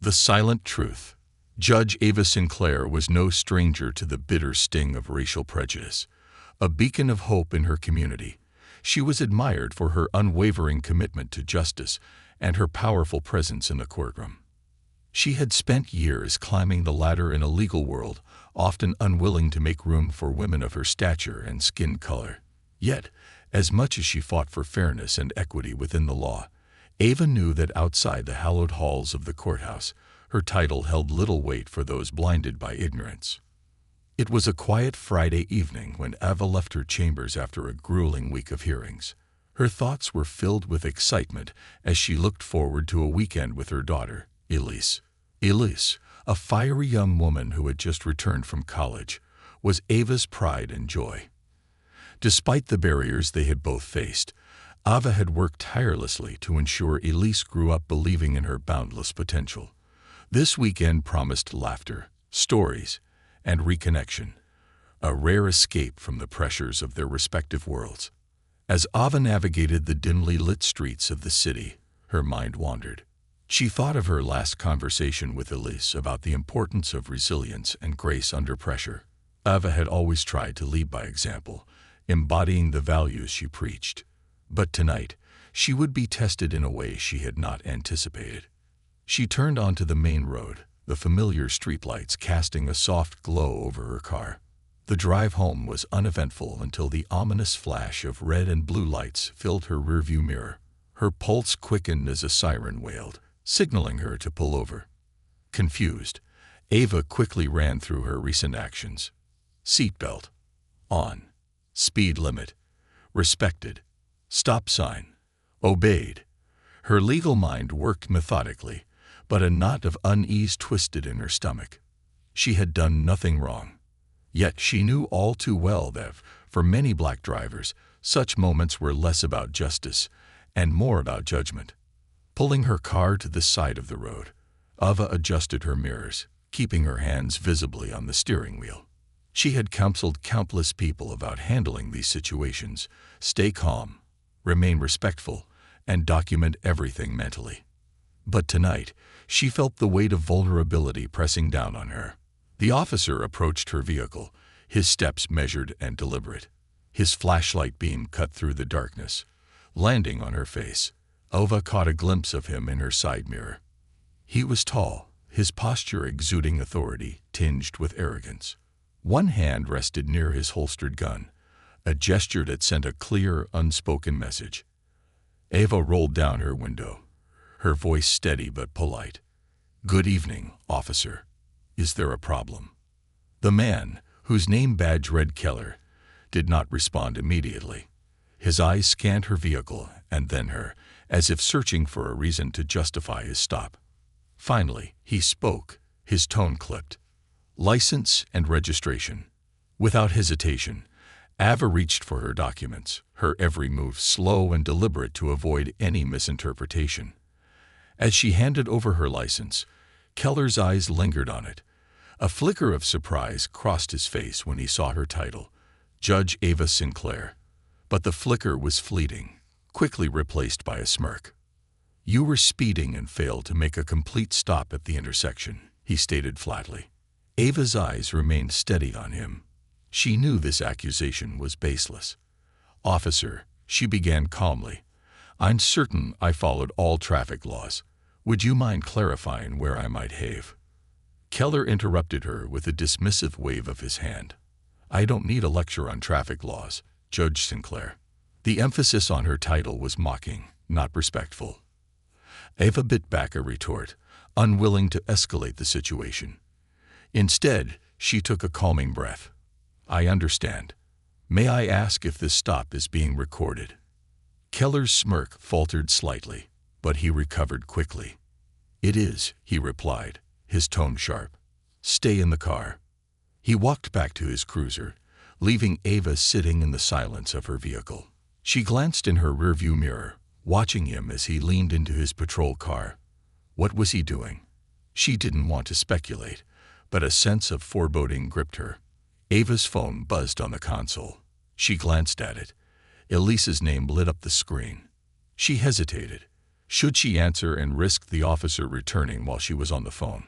The silent truth. Judge Ava Sinclair was no stranger to the bitter sting of racial prejudice. A beacon of hope in her community, she was admired for her unwavering commitment to justice and her powerful presence in the courtroom. She had spent years climbing the ladder in a legal world, often unwilling to make room for women of her stature and skin color. Yet, as much as she fought for fairness and equity within the law, Ava knew that outside the hallowed halls of the courthouse, her title held little weight for those blinded by ignorance. It was a quiet Friday evening when Ava left her chambers after a grueling week of hearings. Her thoughts were filled with excitement as she looked forward to a weekend with her daughter, Elise. Elise, a fiery young woman who had just returned from college, was Ava's pride and joy. Despite the barriers they had both faced, Ava had worked tirelessly to ensure Elise grew up believing in her boundless potential. This weekend promised laughter, stories, and reconnection, a rare escape from the pressures of their respective worlds. As Ava navigated the dimly lit streets of the city, her mind wandered. She thought of her last conversation with Elise about the importance of resilience and grace under pressure. Ava had always tried to lead by example, embodying the values she preached. But tonight, she would be tested in a way she had not anticipated. She turned onto the main road, the familiar streetlights casting a soft glow over her car. The drive home was uneventful until the ominous flash of red and blue lights filled her rearview mirror. Her pulse quickened as a siren wailed, signaling her to pull over. Confused, Ava quickly ran through her recent actions. Seatbelt. On. Speed limit. Respected. Stop sign. Obeyed. Her legal mind worked methodically, but a knot of unease twisted in her stomach. She had done nothing wrong. Yet she knew all too well that, for many black drivers, such moments were less about justice and more about judgment. Pulling her car to the side of the road, Ava adjusted her mirrors, keeping her hands visibly on the steering wheel. She had counseled countless people about handling these situations: stay calm, remain respectful, and document everything mentally. But tonight, she felt the weight of vulnerability pressing down on her. The officer approached her vehicle, his steps measured and deliberate. His flashlight beam cut through the darkness, landing on her face. Ava caught a glimpse of him in her side mirror. He was tall, his posture exuding authority, tinged with arrogance. One hand rested near his holstered gun, a gesture that sent a clear, unspoken message. Ava rolled down her window, her voice steady but polite. "Good evening, officer. Is there a problem?" The man, whose name badge read Keller, did not respond immediately. His eyes scanned her vehicle and then her, as if searching for a reason to justify his stop. Finally, he spoke, his tone clipped. "License and registration." Without hesitation, Ava reached for her documents, her every move slow and deliberate to avoid any misinterpretation. As she handed over her license, Keller's eyes lingered on it. A flicker of surprise crossed his face when he saw her title, Judge Ava Sinclair. But the flicker was fleeting, quickly replaced by a smirk. "You were speeding and failed to make a complete stop at the intersection," he stated flatly. Ava's eyes remained steady on him. She knew this accusation was baseless. "Officer," she began calmly, "I'm certain I followed all traffic laws. Would you mind clarifying where I might have?" Keller interrupted her with a dismissive wave of his hand. "I don't need a lecture on traffic laws, Judge Sinclair." The emphasis on her title was mocking, not respectful. Ava bit back a retort, unwilling to escalate the situation. Instead, she took a calming breath. "I understand. May I ask if this stop is being recorded?" Keller's smirk faltered slightly, but he recovered quickly. "It is," he replied, his tone sharp. "Stay in the car." He walked back to his cruiser, leaving Ava sitting in the silence of her vehicle. She glanced in her rearview mirror, watching him as he leaned into his patrol car. What was he doing? She didn't want to speculate, but a sense of foreboding gripped her. Ava's phone buzzed on the console. She glanced at it. Elise's name lit up the screen. She hesitated. Should she answer and risk the officer returning while she was on the phone?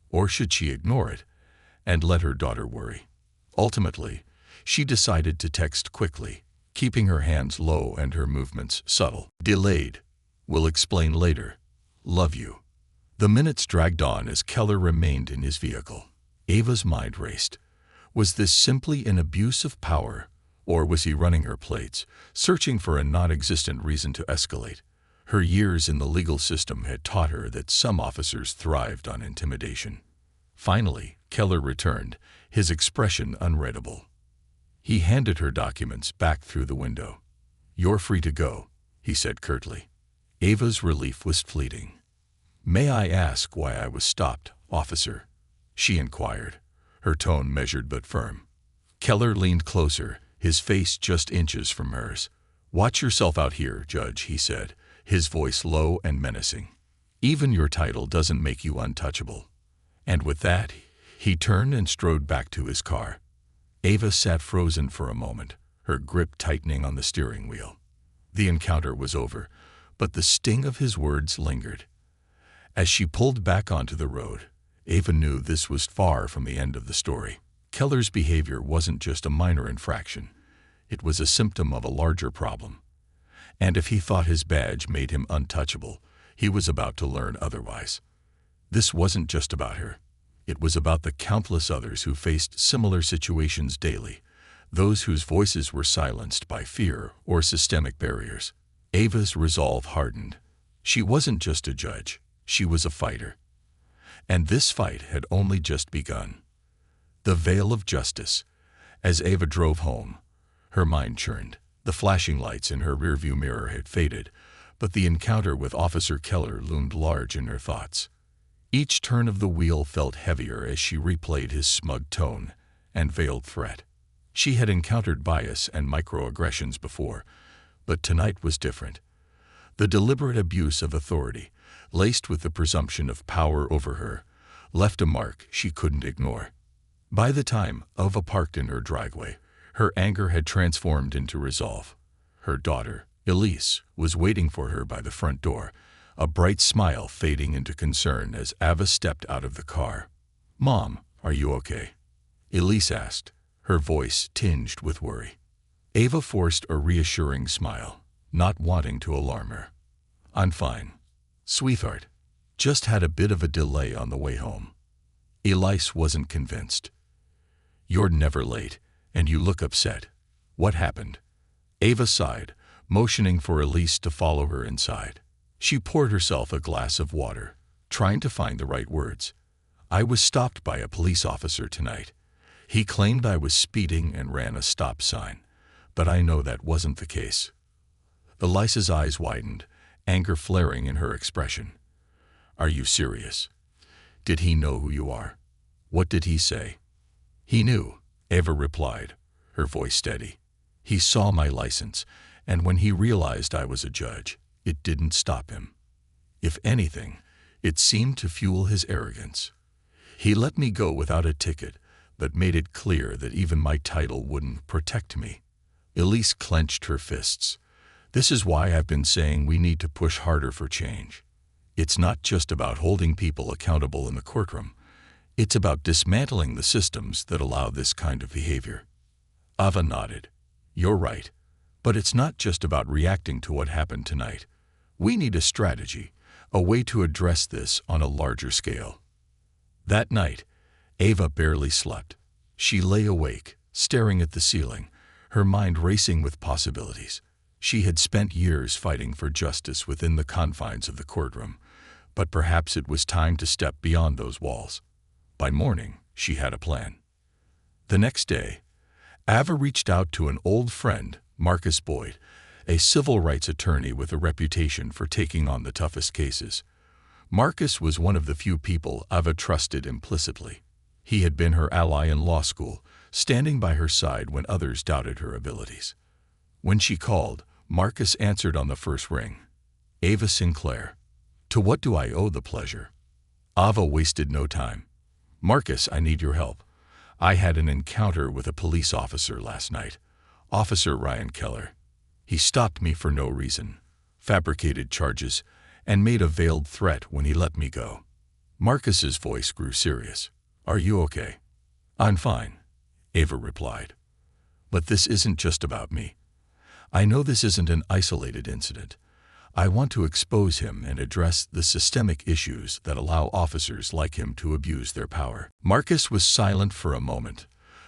Or should she ignore it and let her daughter worry? Ultimately, she decided to text quickly, keeping her hands low and her movements subtle. Delayed. Will explain later. Love you. The minutes dragged on as Keller remained in his vehicle. Ava's mind raced. Was this simply an abuse of power, or was he running her plates, searching for a non-existent reason to escalate? Her years in the legal system had taught her that some officers thrived on intimidation. Finally, Keller returned, his expression unreadable. He handed her documents back through the window. "You're free to go," he said curtly. Ava's relief was fleeting. "May I ask why I was stopped, officer?" she inquired, her tone measured but firm. Keller leaned closer, his face just inches from hers. "Watch yourself out here, Judge," he said, his voice low and menacing. "Even your title doesn't make you untouchable." And with that, he turned and strode back to his car. Ava sat frozen for a moment, her grip tightening on the steering wheel. The encounter was over, but the sting of his words lingered. As she pulled back onto the road, Ava knew this was far from the end of the story. Keller's behavior wasn't just a minor infraction. It was a symptom of a larger problem. And if he thought his badge made him untouchable, he was about to learn otherwise. This wasn't just about her. It was about the countless others who faced similar situations daily, those whose voices were silenced by fear or systemic barriers. Ava's resolve hardened. She wasn't just a judge, she was a fighter. And this fight had only just begun. The veil of justice. As Ava drove home, her mind churned. The flashing lights in her rearview mirror had faded, but the encounter with Officer Keller loomed large in her thoughts. Each turn of the wheel felt heavier as she replayed his smug tone and veiled threat. She had encountered bias and microaggressions before, but tonight was different. The deliberate abuse of authority, laced with the presumption of power over her, left a mark she couldn't ignore. By the time Ava parked in her driveway, her anger had transformed into resolve. Her daughter, Elise, was waiting for her by the front door, a bright smile fading into concern as Ava stepped out of the car. "Mom, are you okay?" Elise asked, her voice tinged with worry. Ava forced a reassuring smile, not wanting to alarm her. "I'm fine, sweetheart. Just had a bit of a delay on the way home." Elise wasn't convinced. "You're never late, and you look upset. What happened?" Ava sighed, motioning for Elise to follow her inside. She poured herself a glass of water, trying to find the right words. "I was stopped by a police officer tonight. He claimed I was speeding and ran a stop sign, but I know that wasn't the case." Elise's eyes widened, anger flaring in her expression. "Are you serious? Did he know who you are? What did he say?" "He knew," Ava replied, her voice steady. "He saw my license, and when he realized I was a judge, it didn't stop him. If anything, it seemed to fuel his arrogance. He let me go without a ticket, but made it clear that even my title wouldn't protect me." Elise clenched her fists. "This is why I've been saying we need to push harder for change. It's not just about holding people accountable in the courtroom. It's about dismantling the systems that allow this kind of behavior." Ava nodded. "You're right. But it's not just about reacting to what happened tonight. We need a strategy, a way to address this on a larger scale." That night, Ava barely slept. She lay awake, staring at the ceiling, her mind racing with possibilities. She had spent years fighting for justice within the confines of the courtroom, but perhaps it was time to step beyond those walls. By morning, she had a plan. The next day, Ava reached out to an old friend, Marcus Boyd, a civil rights attorney with a reputation for taking on the toughest cases. Marcus was one of the few people Ava trusted implicitly. He had been her ally in law school, standing by her side when others doubted her abilities. When she called, Marcus answered on the first ring. "Ava Sinclair. To what do I owe the pleasure?" Ava wasted no time. "Marcus, I need your help. I had an encounter with a police officer last night, Officer Ryan Keller. He stopped me for no reason, fabricated charges, and made a veiled threat when he let me go. Marcus's voice grew serious. "Are you okay?" "I'm fine," Ava replied. "But this isn't just about me. I know this isn't an isolated incident. I want to expose him and address the systemic issues that allow officers like him to abuse their power." Marcus was silent for a moment,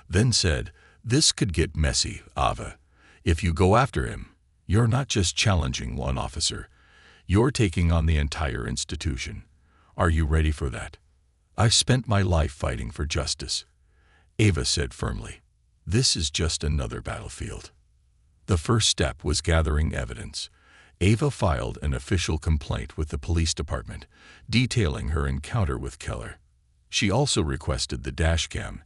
then said, "This could get messy, Ava. If you go after him, you're not just challenging one officer. You're taking on the entire institution. Are you ready for that?" "I've spent my life fighting for justice," Ava said firmly. "This is just another battlefield." The first step was gathering evidence. Ava filed an official complaint with the police department, detailing her encounter with Keller. She also requested the dashcam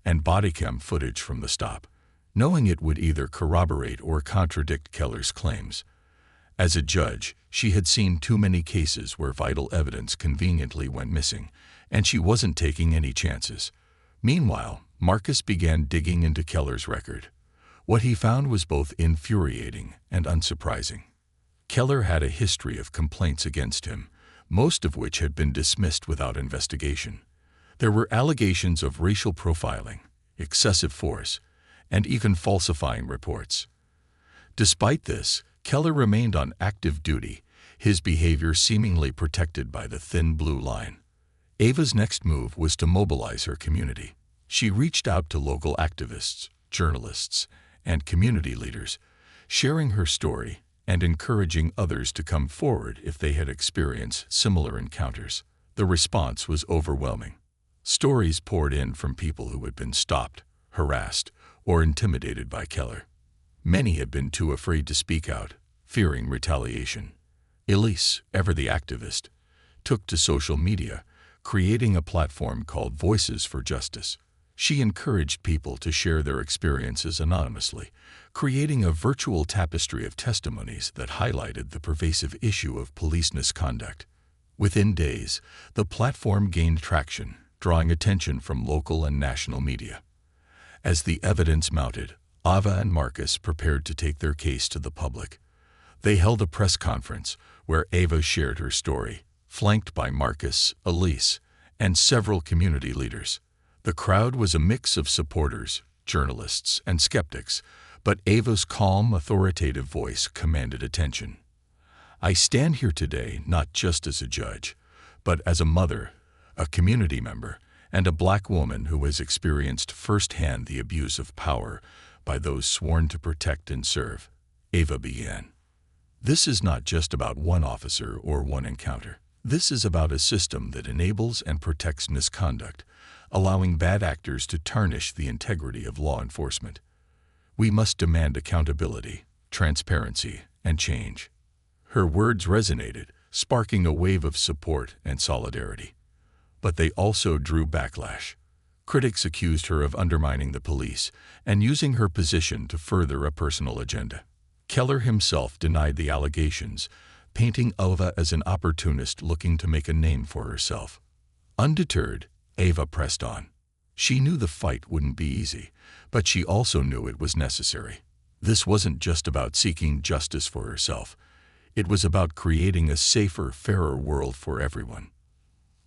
and bodycam footage from the stop, knowing it would either corroborate or contradict Keller's claims. As a judge, she had seen too many cases where vital evidence conveniently went missing, and she wasn't taking any chances. Meanwhile, Marcus began digging into Keller's record. What he found was both infuriating and unsurprising. Keller had a history of complaints against him, most of which had been dismissed without investigation. There were allegations of racial profiling, excessive force, and even falsifying reports. Despite this, Keller remained on active duty, his behavior seemingly protected by the thin blue line. Ava's next move was to mobilize her community. She reached out to local activists, journalists, and community leaders, sharing her story and encouraging others to come forward if they had experienced similar encounters. The response was overwhelming. Stories poured in from people who had been stopped, harassed, or intimidated by Keller. Many had been too afraid to speak out, fearing retaliation. Elise, ever the activist, took to social media, creating a platform called Voices for Justice. She encouraged people to share their experiences anonymously, creating a virtual tapestry of testimonies that highlighted the pervasive issue of police misconduct. Within days, the platform gained traction, drawing attention from local and national media. As the evidence mounted, Ava and Marcus prepared to take their case to the public. They held a press conference where Ava shared her story, flanked by Marcus, Elise, and several community leaders. The crowd was a mix of supporters, journalists, and skeptics, but Ava's calm, authoritative voice commanded attention. "I stand here today not just as a judge, but as a mother, a community member, and a Black woman who has experienced firsthand the abuse of power by those sworn to protect and serve," Ava began. "This is not just about one officer or one encounter. This is about a system that enables and protects misconduct, allowing bad actors to tarnish the integrity of law enforcement. We must demand accountability, transparency, and change." Her words resonated, sparking a wave of support and solidarity. But they also drew backlash. Critics accused her of undermining the police and using her position to further a personal agenda. Keller himself denied the allegations, painting Ava as an opportunist looking to make a name for herself. Undeterred, Ava pressed on. She knew the fight wouldn't be easy, but she also knew it was necessary. This wasn't just about seeking justice for herself. It was about creating a safer, fairer world for everyone.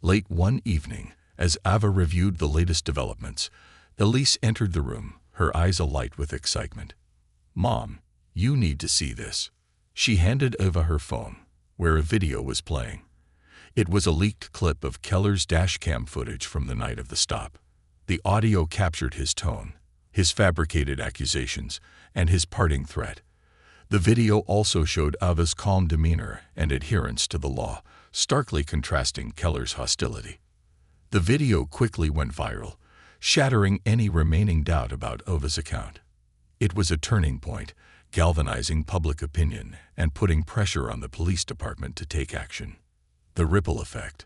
Late one evening, as Ava reviewed the latest developments, Elise entered the room, her eyes alight with excitement. "Mom, you need to see this." She handed Ava her phone, where a video was playing. It was a leaked clip of Keller's dashcam footage from the night of the stop. The audio captured his tone, his fabricated accusations, and his parting threat. The video also showed Ava's calm demeanor and adherence to the law, starkly contrasting Keller's hostility. The video quickly went viral, shattering any remaining doubt about Ava's account. It was a turning point, galvanizing public opinion and putting pressure on the police department to take action. The ripple effect.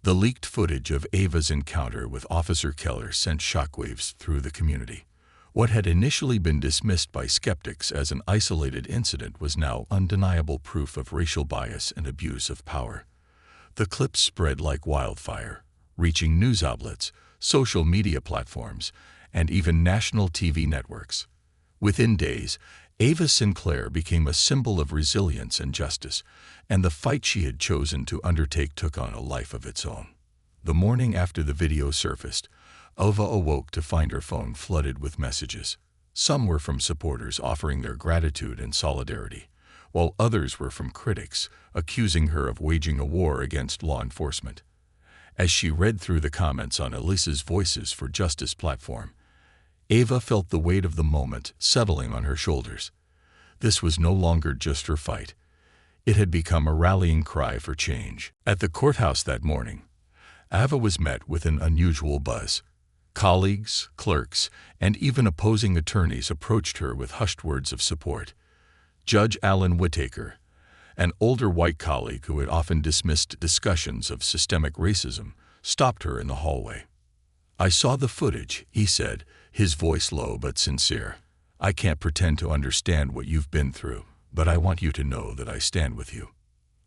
The leaked footage of Ava's encounter with Officer Keller sent shockwaves through the community. What had initially been dismissed by skeptics as an isolated incident was now undeniable proof of racial bias and abuse of power. The clip spread like wildfire, reaching news outlets, social media platforms, and even national TV networks. Within days, Ava Sinclair became a symbol of resilience and justice, and the fight she had chosen to undertake took on a life of its own. The morning after the video surfaced, Ava awoke to find her phone flooded with messages. Some were from supporters offering their gratitude and solidarity, while others were from critics accusing her of waging a war against law enforcement. As she read through the comments on Elise's Voices for Justice platform, Ava felt the weight of the moment settling on her shoulders. This was no longer just her fight. It had become a rallying cry for change. At the courthouse that morning, Ava was met with an unusual buzz. Colleagues, clerks, and even opposing attorneys approached her with hushed words of support. Judge Alan Whitaker, an older white colleague who had often dismissed discussions of systemic racism, stopped her in the hallway. "I saw the footage," he said, his voice low but sincere. "I can't pretend to understand what you've been through, but I want you to know that I stand with you."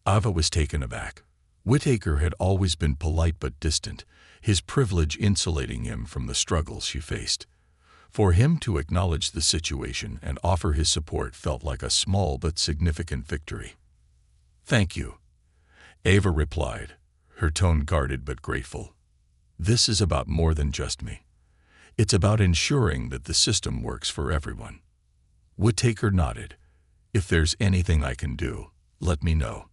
Ava was taken aback. Whitaker had always been polite but distant, his privilege insulating him from the struggles she faced. For him to acknowledge the situation and offer his support felt like a small but significant victory. "Thank you," Ava replied, her tone guarded but grateful. "This is about more than just me. It's about ensuring that the system works for everyone." Whitaker nodded. "If there's anything I can do, let me know."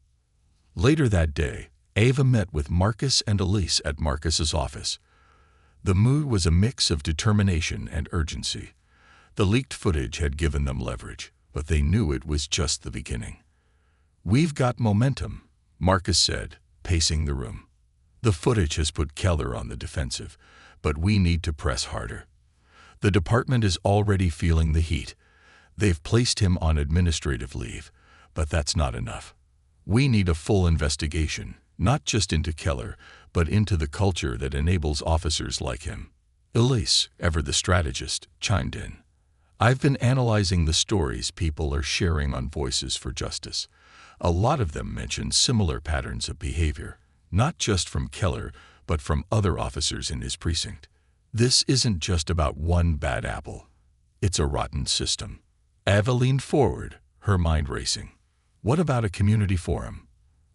Later that day, Ava met with Marcus and Elise at Marcus's office. The mood was a mix of determination and urgency. The leaked footage had given them leverage, but they knew it was just the beginning. "We've got momentum," Marcus said, pacing the room. "The footage has put Keller on the defensive, but we need to press harder. The department is already feeling the heat. They've placed him on administrative leave, but that's not enough. We need a full investigation, not just into Keller, but into the culture that enables officers like him." Elise, ever the strategist, chimed in. "I've been analyzing the stories people are sharing on Voices for Justice. A lot of them mention similar patterns of behavior, not just from Keller, but from other officers in his precinct. This isn't just about one bad apple. It's a rotten system." Ava leaned forward, her mind racing. "What about a community forum?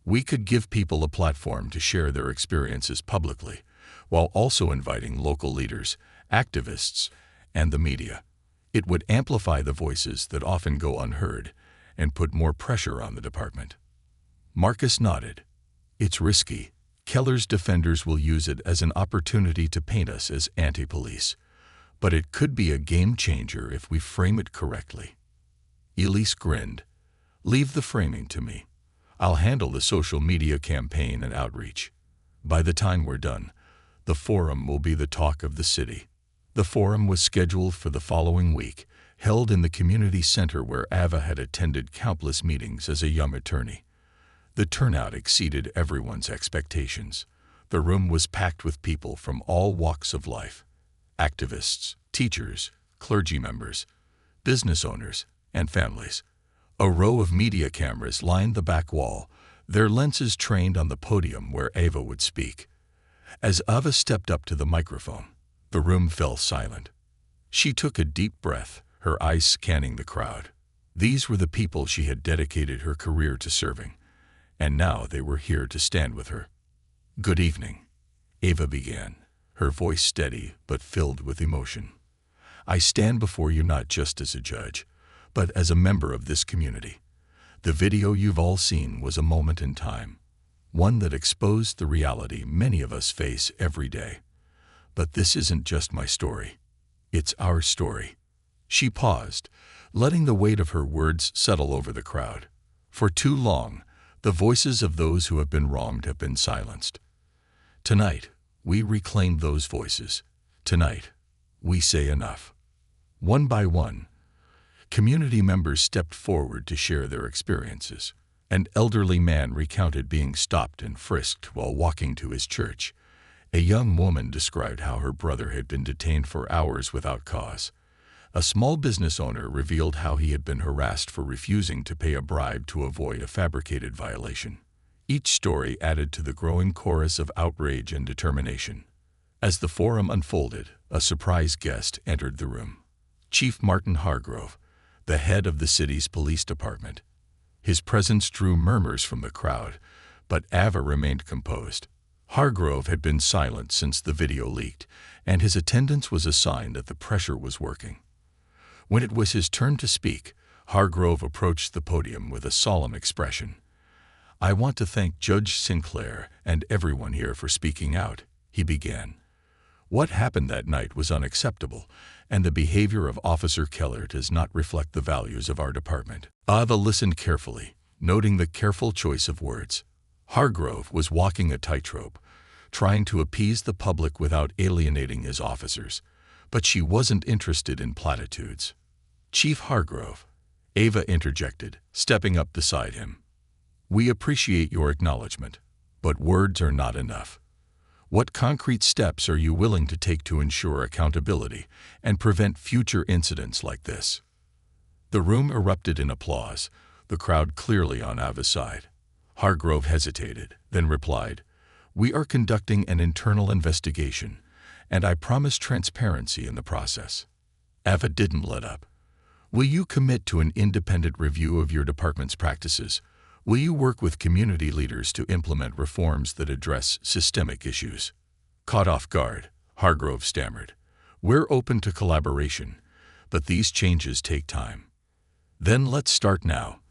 We could give people a platform to share their experiences publicly, while also inviting local leaders, activists, and the media. It would amplify the voices that often go unheard and put more pressure on the department." Marcus nodded. "It's risky. Keller's defenders will use it as an opportunity to paint us as anti-police, but it could be a game changer if we frame it correctly." Elise grinned. "Leave the framing to me. I'll handle the social media campaign and outreach. By the time we're done, the forum will be the talk of the city." The forum was scheduled for the following week, held in the community center where Ava had attended countless meetings as a young attorney. The turnout exceeded everyone's expectations. The room was packed with people from all walks of life: activists, teachers, clergy members, business owners, and families. A row of media cameras lined the back wall, their lenses trained on the podium where Ava would speak. As Ava stepped up to the microphone, the room fell silent. She took a deep breath, her eyes scanning the crowd. These were the people she had dedicated her career to serving, and now they were here to stand with her. "Good evening," Ava began, her voice steady but filled with emotion. "I stand before you not just as a judge, but as a member of this community. The video you've all seen was a moment in time, one that exposed the reality many of us face every day. But this isn't just my story. It's our story." She paused, letting the weight of her words settle over the crowd. For too long, the voices of those who have been wronged have been silenced. Tonight, we reclaim those voices. Tonight, we say enough. One by one, community members stepped forward to share their experiences. An elderly man recounted being stopped and frisked while walking to his church. A young woman described how her brother had been detained for hours without cause. A small business owner revealed how he had been harassed for refusing to pay a bribe to avoid a fabricated violation. Each story added to the growing chorus of outrage and determination. As the forum unfolded, a surprise guest entered the room. Chief Martin Hargrove, the head of the city's police department. His presence drew murmurs from the crowd, but Ava remained composed. Hargrove had been silent since the video leaked, and his attendance was a sign that the pressure was working. When it was his turn to speak, Hargrove approached the podium with a solemn expression. "I want to thank Judge Sinclair and everyone here for speaking out," he began. "What happened that night was unacceptable, and the behavior of Officer Keller does not reflect the values of our department." Ava listened carefully, noting the careful choice of words. Hargrove was walking a tightrope, trying to appease the public without alienating his officers, but she wasn't interested in platitudes. "Chief Hargrove," Ava interjected, stepping up beside him. "We appreciate your acknowledgement, but words are not enough. What concrete steps are you willing to take to ensure accountability and prevent future incidents like this?" The room erupted in applause, the crowd clearly on Ava's side. Hargrove hesitated, then replied, "We are conducting an internal investigation, and I promise transparency in the process." Ava didn't let up. "Will you commit to an independent review of your department's practices? Will you work with community leaders to implement reforms that address systemic issues?" Caught off guard, Hargrove stammered, "We're open to collaboration, but these changes take time." "Then let's start now,"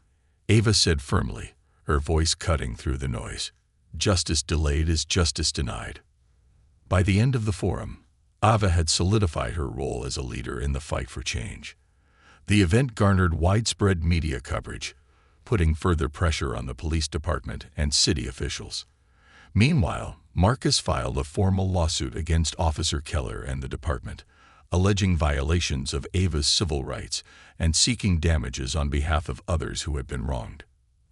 Ava said firmly, her voice cutting through the noise. "Justice delayed is justice denied." By the end of the forum, Ava had solidified her role as a leader in the fight for change. The event garnered widespread media coverage, putting further pressure on the police department and city officials. Meanwhile, Marcus filed a formal lawsuit against Officer Keller and the department, alleging violations of Ava's civil rights and seeking damages on behalf of others who had been wronged.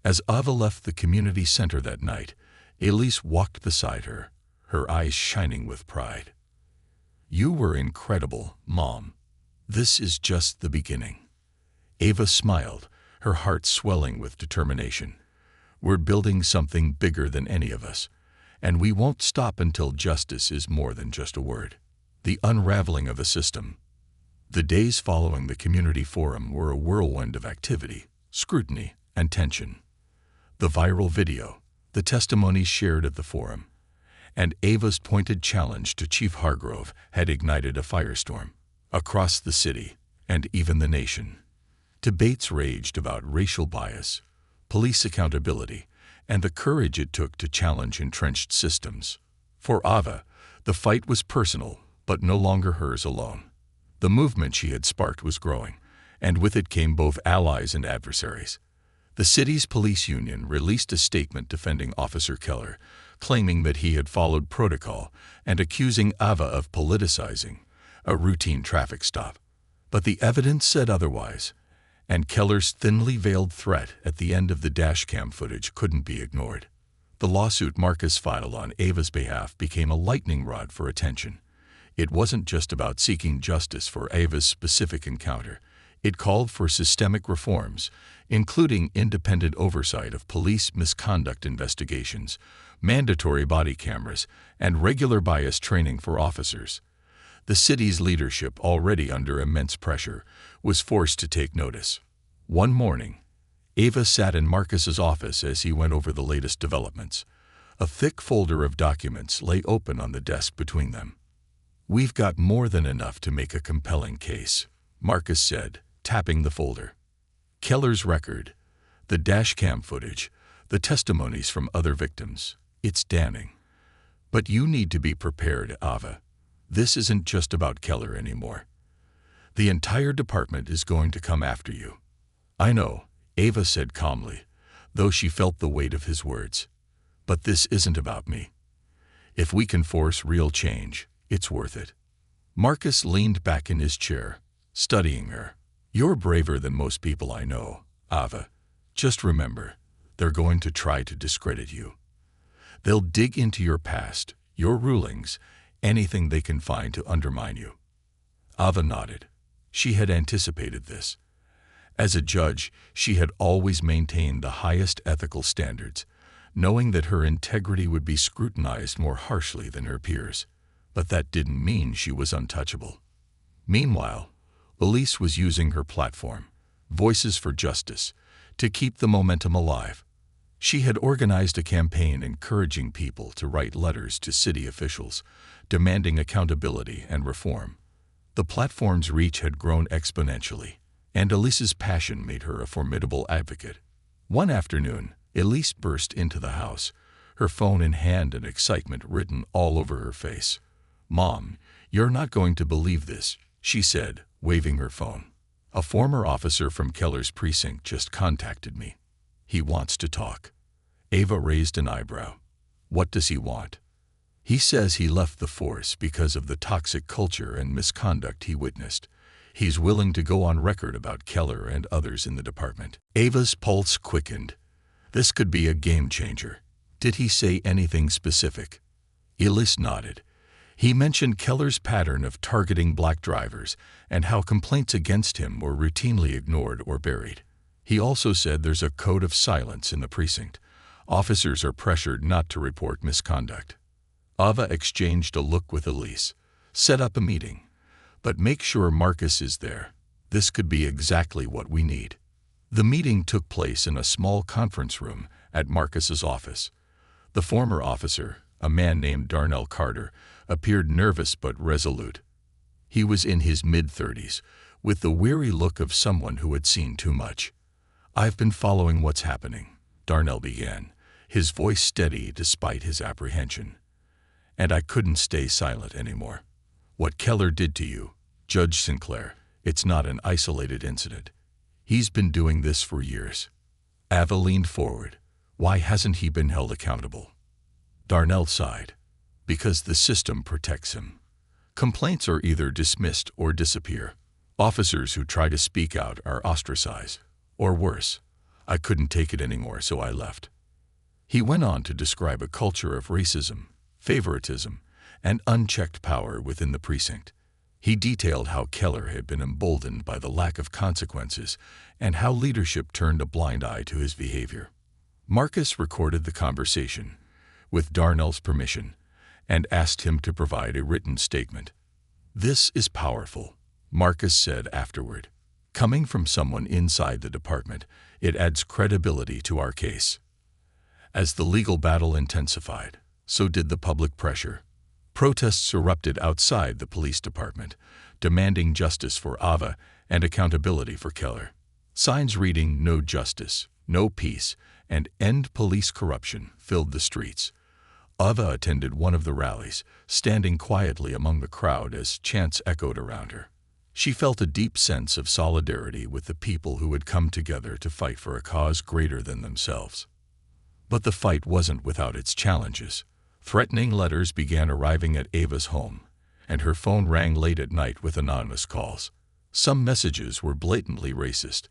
As Ava left the community center that night, Elise walked beside her, her eyes shining with pride. "You were incredible, Mom. This is just the beginning." Ava smiled, her heart swelling with determination. "We're building something bigger than any of us, and we won't stop until justice is more than just a word." The unraveling of a system. The days following the community forum were a whirlwind of activity, scrutiny, and tension. The viral video, the testimonies shared at the forum, and Ava's pointed challenge to Chief Hargrove had ignited a firestorm across the city and even the nation. Debates raged about racial bias, police accountability, and the courage it took to challenge entrenched systems. For Ava, the fight was personal, but no longer hers alone. The movement she had sparked was growing, and with it came both allies and adversaries. The city's police union released a statement defending Officer Keller, claiming that he had followed protocol and accusing Ava of politicizing a routine traffic stop. But the evidence said otherwise, and Keller's thinly veiled threat at the end of the dashcam footage couldn't be ignored. The lawsuit Marcus filed on Ava's behalf became a lightning rod for attention. It wasn't just about seeking justice for Ava's specific encounter. It called for systemic reforms, including independent oversight of police misconduct investigations, mandatory body cameras, and regular bias training for officers. The city's leadership, already under immense pressure, was forced to take notice. One morning, Ava sat in Marcus's office as he went over the latest developments. A thick folder of documents lay open on the desk between them. "We've got more than enough to make a compelling case," Marcus said, tapping the folder. "Keller's record, the dashcam footage, the testimonies from other victims. It's damning. But you need to be prepared, Ava. This isn't just about Keller anymore. The entire department is going to come after you." "I know," Ava said calmly, though she felt the weight of his words. "But this isn't about me. If we can force real change, it's worth it." Marcus leaned back in his chair, studying her. "You're braver than most people I know, Ava. Just remember, they're going to try to discredit you. They'll dig into your past, your rulings, anything they can find to undermine you." Ava nodded. She had anticipated this. As a judge, she had always maintained the highest ethical standards, knowing that her integrity would be scrutinized more harshly than her peers. But that didn't mean she was untouchable. Meanwhile, Elise was using her platform, Voices for Justice, to keep the momentum alive. She had organized a campaign encouraging people to write letters to city officials, demanding accountability and reform. The platform's reach had grown exponentially, and Elise's passion made her a formidable advocate. One afternoon, Elise burst into the house, her phone in hand and excitement written all over her face. "Mom, you're not going to believe this," she said, waving her phone. "A former officer from Keller's precinct just contacted me. He wants to talk." Ava raised an eyebrow. "What does he want?" "He says he left the force because of the toxic culture and misconduct he witnessed. He's willing to go on record about Keller and others in the department." Ava's pulse quickened. This could be a game changer. Did he say anything specific? Elise nodded. He mentioned Keller's pattern of targeting black drivers and how complaints against him were routinely ignored or buried. He also said there's a code of silence in the precinct. Officers are pressured not to report misconduct. Ava exchanged a look with Elise. "Set up a meeting. But make sure Marcus is there. This could be exactly what we need." The meeting took place in a small conference room at Marcus's office. The former officer, a man named Darnell Carter, appeared nervous but resolute. He was in his mid-30s, with the weary look of someone who had seen too much. "I've been following what's happening," Darnell began, his voice steady despite his apprehension. "And I couldn't stay silent anymore. What Keller did to you, Judge Sinclair, it's not an isolated incident. He's been doing this for years." Ava leaned forward. "Why hasn't he been held accountable?" Darnell sighed. "Because the system protects him. Complaints are either dismissed or disappear. Officers who try to speak out are ostracized. Or worse. I couldn't take it anymore, so I left." He went on to describe a culture of racism, favoritism, and unchecked power within the precinct. He detailed how Keller had been emboldened by the lack of consequences and how leadership turned a blind eye to his behavior. Marcus recorded the conversation, with Darnell's permission, and asked him to provide a written statement. "This is powerful," Marcus said afterward. "Coming from someone inside the department, it adds credibility to our case." As the legal battle intensified, so did the public pressure. Protests erupted outside the police department, demanding justice for Ava and accountability for Keller. Signs reading "No Justice, No Peace," and "End Police Corruption" filled the streets. Ava attended one of the rallies, standing quietly among the crowd as chants echoed around her. She felt a deep sense of solidarity with the people who had come together to fight for a cause greater than themselves. But the fight wasn't without its challenges. Threatening letters began arriving at Ava's home, and her phone rang late at night with anonymous calls. Some messages were blatantly racist.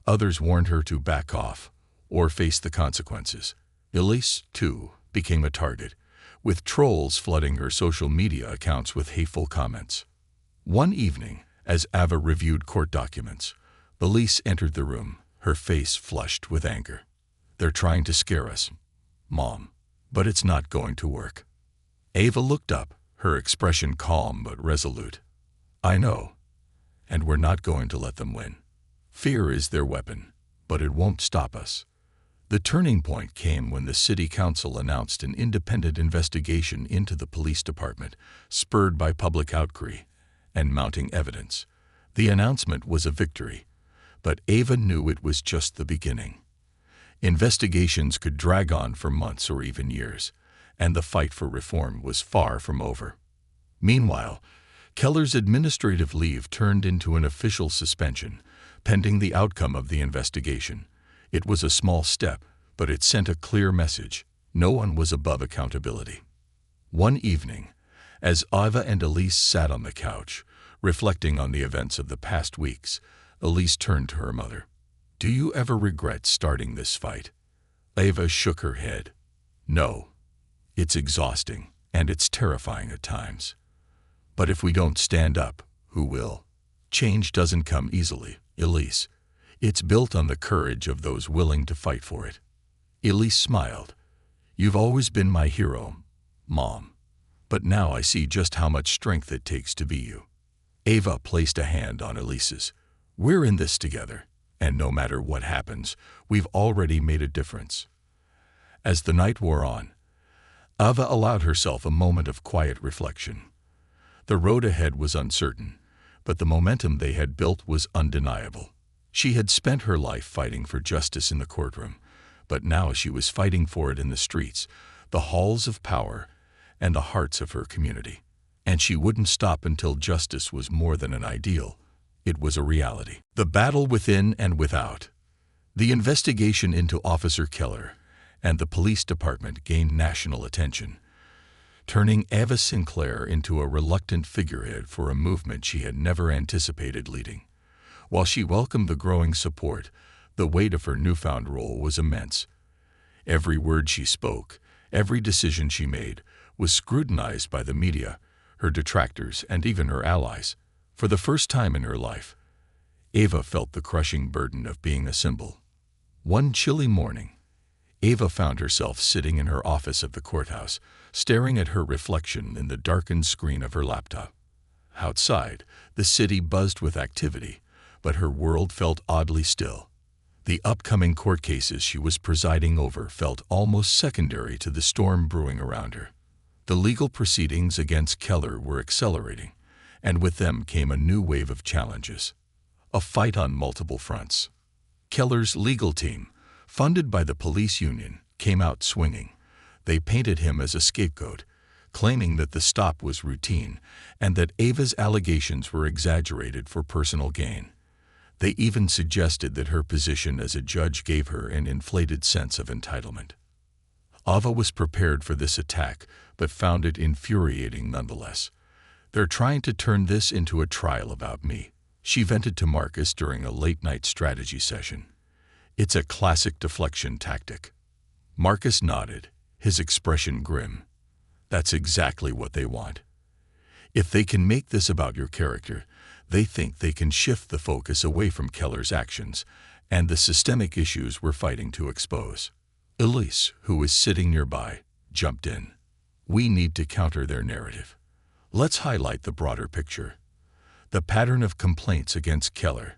Others warned her to back off or face the consequences. Elise, too, became a target, with trolls flooding her social media accounts with hateful comments. One evening, as Ava reviewed court documents, Elise entered the room, her face flushed with anger. "They're trying to scare us, Mom. But it's not going to work." Ava looked up, her expression calm but resolute. "I know, and we're not going to let them win. Fear is their weapon, but it won't stop us." The turning point came when the city council announced an independent investigation into the police department, spurred by public outcry and mounting evidence. The announcement was a victory, but Ava knew it was just the beginning. Investigations could drag on for months or even years, and the fight for reform was far from over. Meanwhile, Keller's administrative leave turned into an official suspension, pending the outcome of the investigation. It was a small step, but it sent a clear message. No one was above accountability. One evening, as Ava and Elise sat on the couch, reflecting on the events of the past weeks, Elise turned to her mother. "Do you ever regret starting this fight?" Ava shook her head. "No. It's exhausting, and it's terrifying at times. But if we don't stand up, who will? Change doesn't come easily, Elise. It's built on the courage of those willing to fight for it." Elise smiled. "You've always been my hero, Mom. But now I see just how much strength it takes to be you." Ava placed a hand on Elise's. "We're in this together, And no matter what happens, we've already made a difference. As the night wore on, Ava allowed herself a moment of quiet reflection. The road ahead was uncertain, but the momentum they had built was undeniable. She had spent her life fighting for justice in the courtroom, but now she was fighting for it in the streets, the halls of power, and the hearts of her community. And she wouldn't stop until justice was more than an ideal. It was a reality. The battle within and without. The investigation into Officer Keller and the police department gained national attention, turning Ava Sinclair into a reluctant figurehead for a movement she had never anticipated leading. While she welcomed the growing support, the weight of her newfound role was immense. Every word she spoke, every decision she made, was scrutinized by the media, her detractors, and even her allies. For the first time in her life, Ava felt the crushing burden of being a symbol. One chilly morning, Ava found herself sitting in her office at the courthouse, staring at her reflection in the darkened screen of her laptop. Outside, the city buzzed with activity, but her world felt oddly still. The upcoming court cases she was presiding over felt almost secondary to the storm brewing around her. The legal proceedings against Keller were accelerating, and with them came a new wave of challenges. A fight on multiple fronts. Keller's legal team, funded by the police union, came out swinging. They painted him as a scapegoat, claiming that the stop was routine and that Ava's allegations were exaggerated for personal gain. They even suggested that her position as a judge gave her an inflated sense of entitlement. Ava was prepared for this attack, but found it infuriating nonetheless. "They're trying to turn this into a trial about me," she vented to Marcus during a late-night strategy session. "It's a classic deflection tactic." Marcus nodded, his expression grim. "That's exactly what they want. If they can make this about your character, they think they can shift the focus away from Keller's actions and the systemic issues we're fighting to expose." Elise, who was sitting nearby, jumped in. "We need to counter their narrative. Let's highlight the broader picture. The pattern of complaints against Keller,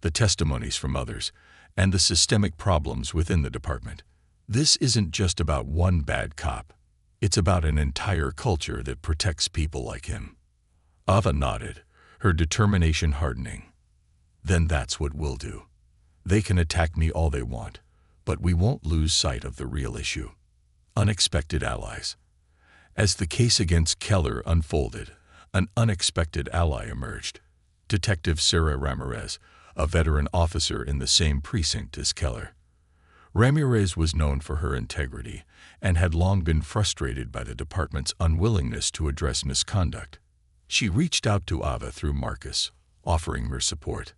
the testimonies from others, and the systemic problems within the department. This isn't just about one bad cop. It's about an entire culture that protects people like him." Ava nodded, her determination hardening. "Then that's what we'll do. They can attack me all they want, but we won't lose sight of the real issue. Unexpected allies." As the case against Keller unfolded, an unexpected ally emerged. Detective Sarah Ramirez, a veteran officer in the same precinct as Keller. Ramirez was known for her integrity and had long been frustrated by the department's unwillingness to address misconduct. She reached out to Ava through Marcus, offering her support.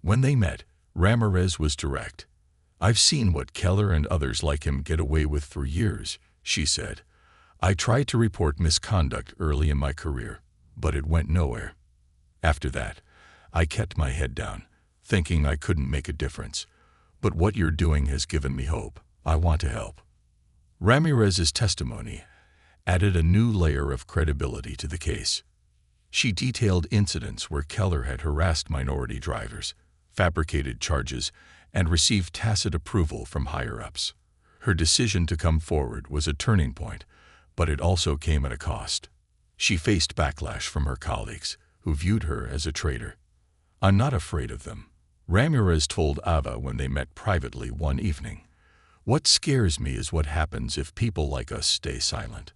When they met, Ramirez was direct. "I've seen what Keller and others like him get away with for years," she said. "I tried to report misconduct early in my career, but it went nowhere. After that, I kept my head down, thinking I couldn't make a difference. But what you're doing has given me hope. I want to help." Ramirez's testimony added a new layer of credibility to the case. She detailed incidents where Keller had harassed minority drivers, fabricated charges, and received tacit approval from higher-ups. Her decision to come forward was a turning point, but it also came at a cost. She faced backlash from her colleagues, who viewed her as a traitor. "I'm not afraid of them," Ramirez told Ava when they met privately one evening. "What scares me is what happens if people like us stay silent."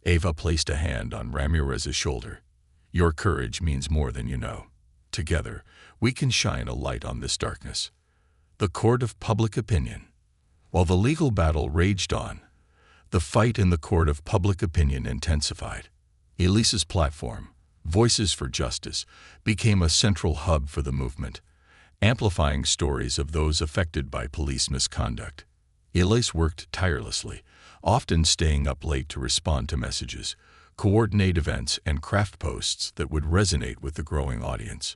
Ava placed a hand on Ramirez's shoulder. "Your courage means more than you know. Together, we can shine a light on this darkness." The court of public opinion. While the legal battle raged on, the fight in the court of public opinion intensified. Elise's platform, Voices for Justice, became a central hub for the movement, amplifying stories of those affected by police misconduct. Elise worked tirelessly, often staying up late to respond to messages, coordinate events, and craft posts that would resonate with the growing audience.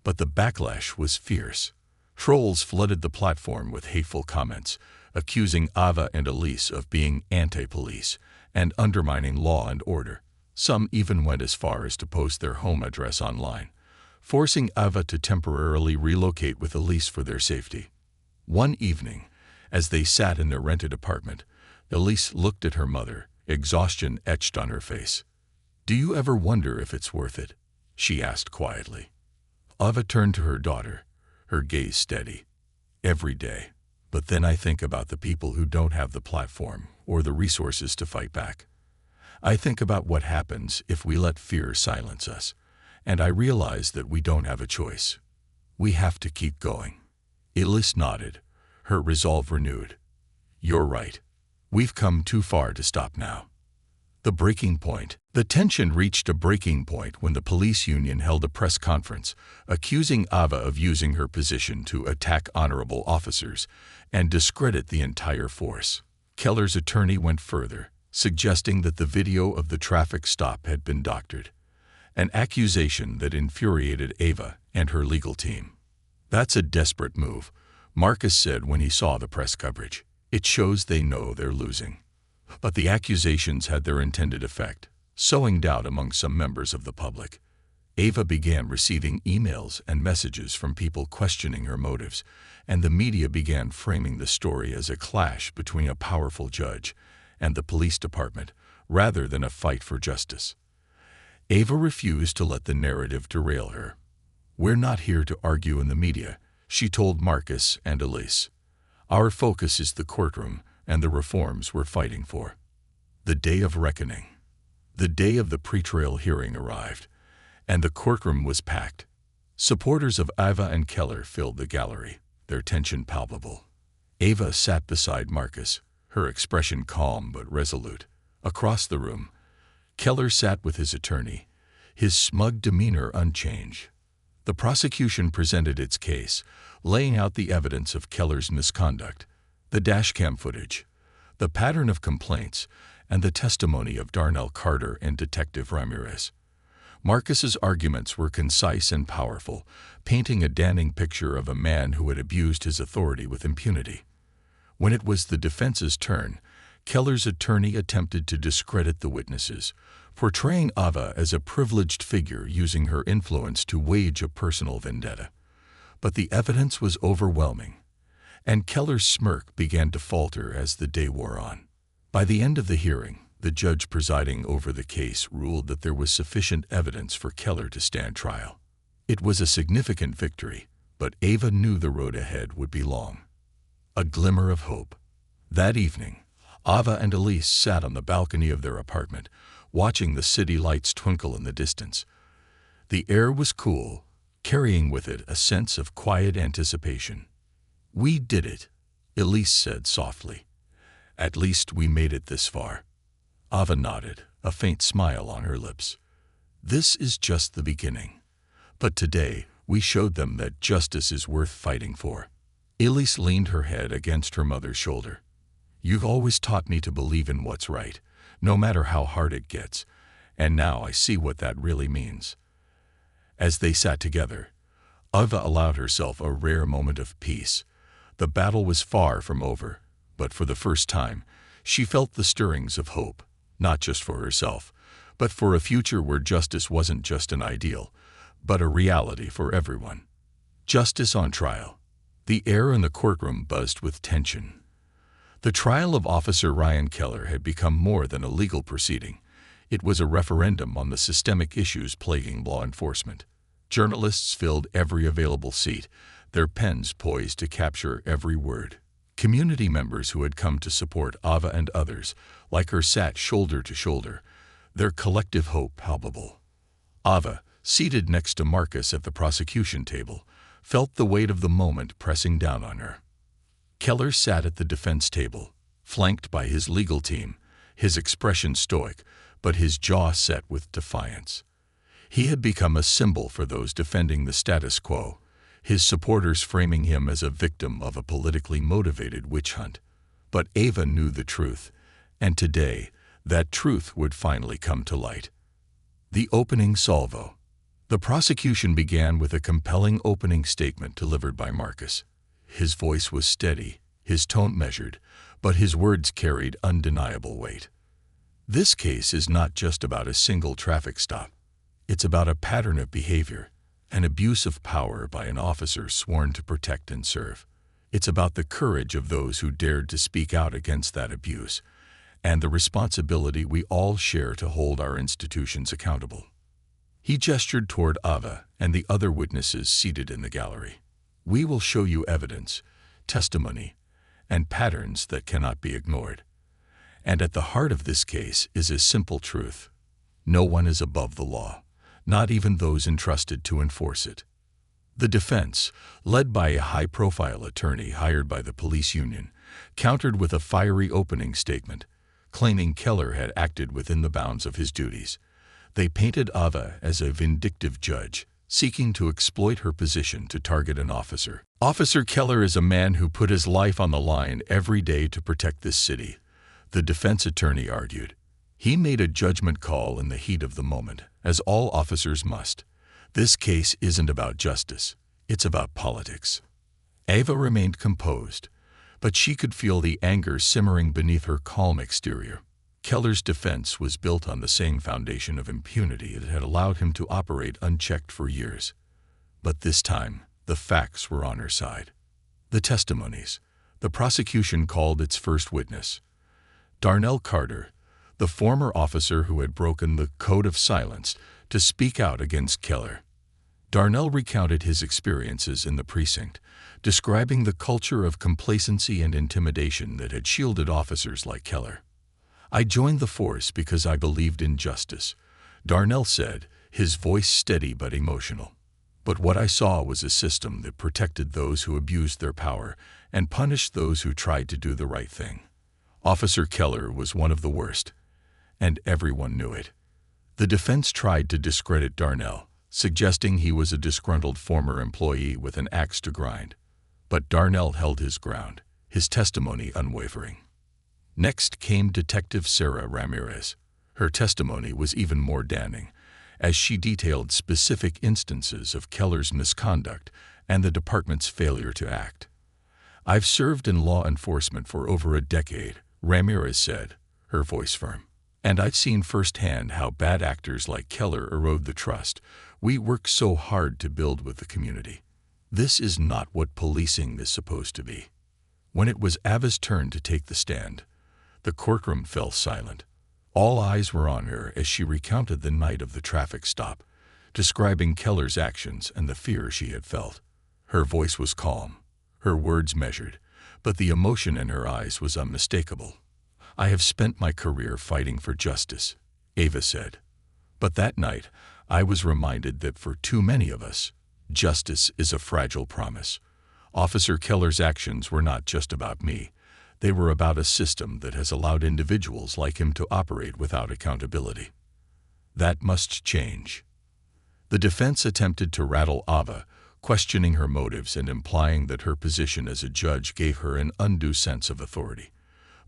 But the backlash was fierce. Trolls flooded the platform with hateful comments, accusing Ava and Elise of being anti-police and undermining law and order. Some even went as far as to post their home address online, forcing Ava to temporarily relocate with Elise for their safety. One evening, as they sat in their rented apartment, Elise looked at her mother, exhaustion etched on her face. "Do you ever wonder if it's worth it?" she asked quietly. Ava turned to her daughter, her gaze steady. "Every day. But then I think about the people who don't have the platform or the resources to fight back. I think about what happens if we let fear silence us, and I realize that we don't have a choice. We have to keep going." Elise nodded, her resolve renewed. "You're right. We've come too far to stop now." The breaking point. The tension reached a breaking point when the police union held a press conference, accusing Ava of using her position to attack honorable officers and discredit the entire force. Keller's attorney went further, suggesting that the video of the traffic stop had been doctored, an accusation that infuriated Ava and her legal team. "That's a desperate move," Marcus said when he saw the press coverage. "It shows they know they're losing." But the accusations had their intended effect, sowing doubt among some members of the public. Ava began receiving emails and messages from people questioning her motives, and the media began framing the story as a clash between a powerful judge and the police department, rather than a fight for justice. Ava refused to let the narrative derail her. "We're not here to argue in the media," she told Marcus and Elise. "Our focus is the courtroom and the reforms we're fighting for." The day of reckoning. The day of the pretrial hearing arrived, and the courtroom was packed. Supporters of Ava and Keller filled the gallery, their tension palpable. Ava sat beside Marcus, her expression calm but resolute. Across the room, Keller sat with his attorney, his smug demeanor unchanged. The prosecution presented its case, laying out the evidence of Keller's misconduct, the dashcam footage, the pattern of complaints, and the testimony of Darnell Carter and Detective Ramirez. Marcus's arguments were concise and powerful, painting a damning picture of a man who had abused his authority with impunity. When it was the defense's turn, Keller's attorney attempted to discredit the witnesses, portraying Ava as a privileged figure using her influence to wage a personal vendetta. But the evidence was overwhelming, and Keller's smirk began to falter as the day wore on. By the end of the hearing, the judge presiding over the case ruled that there was sufficient evidence for Keller to stand trial. It was a significant victory, but Ava knew the road ahead would be long. A glimmer of hope. That evening, Ava and Elise sat on the balcony of their apartment, watching the city lights twinkle in the distance. The air was cool, carrying with it a sense of quiet anticipation. "We did it," Elise said softly. "At least we made it this far." Ava nodded, a faint smile on her lips. "This is just the beginning. But today, we showed them that justice is worth fighting for." Elise leaned her head against her mother's shoulder. "You've always taught me to believe in what's right, no matter how hard it gets, and now I see what that really means." As they sat together, Ava allowed herself a rare moment of peace. The battle was far from over, but for the first time, she felt the stirrings of hope, not just for herself, but for a future where justice wasn't just an ideal, but a reality for everyone. Justice on trial. The air in the courtroom buzzed with tension. The trial of Officer Ryan Keller had become more than a legal proceeding. It was a referendum on the systemic issues plaguing law enforcement. Journalists filled every available seat, their pens poised to capture every word. Community members who had come to support Ava and others, like her, sat shoulder to shoulder, their collective hope palpable. Ava, seated next to Marcus at the prosecution table, felt the weight of the moment pressing down on her. Keller sat at the defense table, flanked by his legal team, his expression stoic, but his jaw set with defiance. He had become a symbol for those defending the status quo, his supporters framing him as a victim of a politically motivated witch hunt. But Ava knew the truth, and today, that truth would finally come to light. The opening salvo. The prosecution began with a compelling opening statement delivered by Marcus. His voice was steady, his tone measured, but his words carried undeniable weight. "This case is not just about a single traffic stop. It's about a pattern of behavior, an abuse of power by an officer sworn to protect and serve. It's about the courage of those who dared to speak out against that abuse, and the responsibility we all share to hold our institutions accountable. He gestured toward Ava and the other witnesses seated in the gallery. We will show you evidence, testimony, and patterns that cannot be ignored. And at the heart of this case is a simple truth. No one is above the law, not even those entrusted to enforce it. The defense, led by a high-profile attorney hired by the police union, countered with a fiery opening statement, claiming Keller had acted within the bounds of his duties. They painted Ava as a vindictive judge, seeking to exploit her position to target an officer. Officer Keller is a man who put his life on the line every day to protect this city, the defense attorney argued. He made a judgment call in the heat of the moment, as all officers must. This case isn't about justice, it's about politics. Ava remained composed, but she could feel the anger simmering beneath her calm exterior. Keller's defense was built on the same foundation of impunity that had allowed him to operate unchecked for years. But this time, the facts were on her side. The testimonies. The prosecution called its first witness, Darnell Carter, the former officer who had broken the code of silence, to speak out against Keller. Darnell recounted his experiences in the precinct, describing the culture of complacency and intimidation that had shielded officers like Keller. I joined the force because I believed in justice, Darnell said, his voice steady but emotional. But what I saw was a system that protected those who abused their power and punished those who tried to do the right thing. Officer Keller was one of the worst, and everyone knew it. The defense tried to discredit Darnell, suggesting he was a disgruntled former employee with an axe to grind. But Darnell held his ground, his testimony unwavering. Next came Detective Sarah Ramirez. Her testimony was even more damning, as she detailed specific instances of Keller's misconduct and the department's failure to act. I've served in law enforcement for over a decade, Ramirez said, her voice firm. And I've seen firsthand how bad actors like Keller erode the trust we work so hard to build with the community. This is not what policing is supposed to be. When it was Ava's turn to take the stand, the courtroom fell silent. All eyes were on her as she recounted the night of the traffic stop, describing Keller's actions and the fear she had felt. Her voice was calm, her words measured, but the emotion in her eyes was unmistakable. I have spent my career fighting for justice, Ava said. But that night, I was reminded that for too many of us, justice is a fragile promise. Officer Keller's actions were not just about me. They were about a system that has allowed individuals like him to operate without accountability. That must change. The defense attempted to rattle Ava, questioning her motives and implying that her position as a judge gave her an undue sense of authority.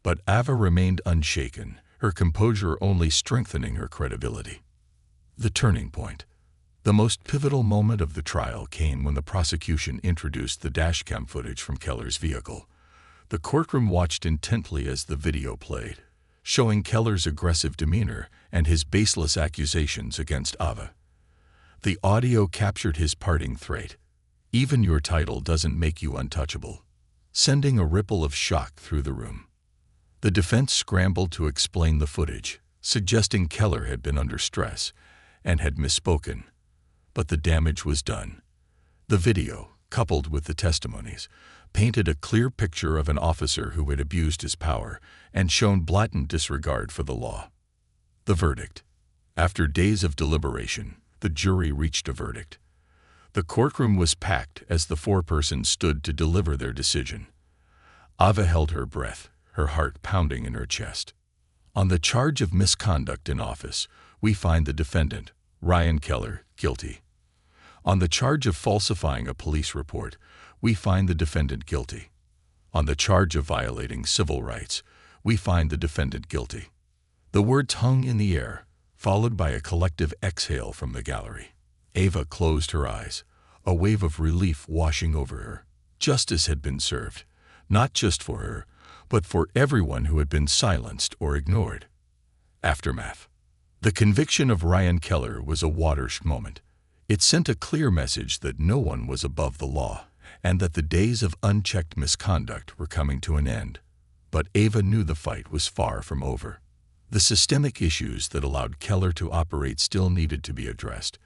But Ava remained unshaken, her composure only strengthening her credibility. The turning point. The most pivotal moment of the trial came when the prosecution introduced the dashcam footage from Keller's vehicle. The courtroom watched intently as the video played, showing Keller's aggressive demeanor and his baseless accusations against Ava. The audio captured his parting threat, "Even your title doesn't make you untouchable," sending a ripple of shock through the room. The defense scrambled to explain the footage, suggesting Keller had been under stress and had misspoken. But the damage was done. The video, coupled with the testimonies, painted a clear picture of an officer who had abused his power and shown blatant disregard for the law. The verdict. After days of deliberation, the jury reached a verdict. The courtroom was packed as the four persons stood to deliver their decision. Ava held her breath, her heart pounding in her chest. On the charge of misconduct in office, we find the defendant, Ryan Keller, guilty. On the charge of falsifying a police report, we find the defendant guilty. On the charge of violating civil rights, we find the defendant guilty. The words hung in the air, followed by a collective exhale from the gallery. Ava closed her eyes, a wave of relief washing over her. Justice had been served, not just for her, but for everyone who had been silenced or ignored. Aftermath. The conviction of Ryan Keller was a watershed moment. It sent a clear message that no one was above the law and that the days of unchecked misconduct were coming to an end. But Ava knew the fight was far from over. The systemic issues that allowed Keller to operate still needed to be addressed,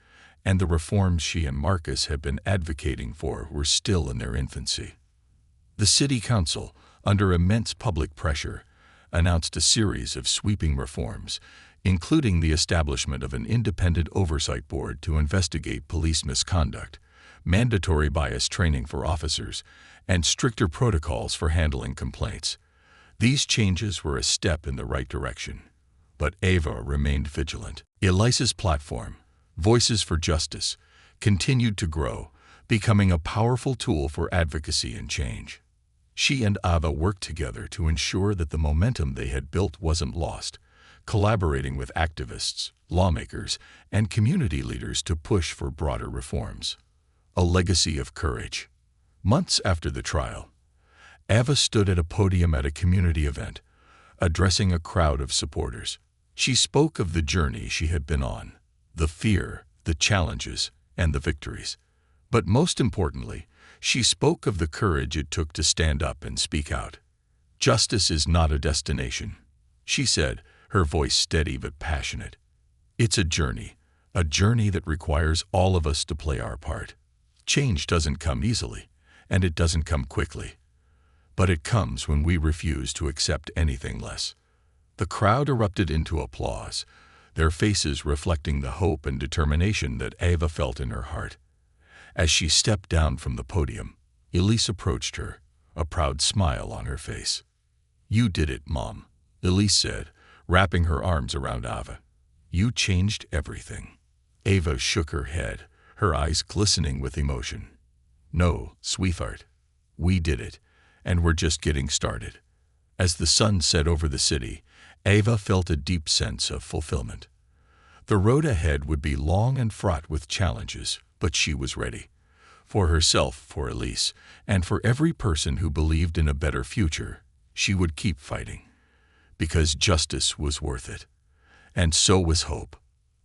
and the reforms she and Marcus had been advocating for were still in their infancy. The city council, under immense public pressure, announced a series of sweeping reforms, including the establishment of an independent oversight board to investigate police misconduct, mandatory bias training for officers, and stricter protocols for handling complaints. These changes were a step in the right direction, but Ava remained vigilant. Elisa's platform, Voices for Justice, continued to grow, becoming a powerful tool for advocacy and change. She and Ava worked together to ensure that the momentum they had built wasn't lost, collaborating with activists, lawmakers, and community leaders to push for broader reforms. A legacy of courage. Months after the trial, Ava stood at a podium at a community event, addressing a crowd of supporters. She spoke of the journey she had been on, the fear, the challenges, and the victories. But most importantly, she spoke of the courage it took to stand up and speak out. Justice is not a destination, she said, her voice steady but passionate. It's a journey that requires all of us to play our part. Change doesn't come easily, and it doesn't come quickly. But it comes when we refuse to accept anything less. The crowd erupted into applause, their faces reflecting the hope and determination that Ava felt in her heart. As she stepped down from the podium, Elise approached her, a proud smile on her face. "You did it, Mom," Elise said, wrapping her arms around Ava. "You changed everything." Ava shook her head, her eyes glistening with emotion. "No, sweetheart, we did it, and we're just getting started." As the sun set over the city, Ava felt a deep sense of fulfillment. The road ahead would be long and fraught with challenges, but she was ready. For herself, for Elise, and for every person who believed in a better future, she would keep fighting. Because justice was worth it. And so was hope.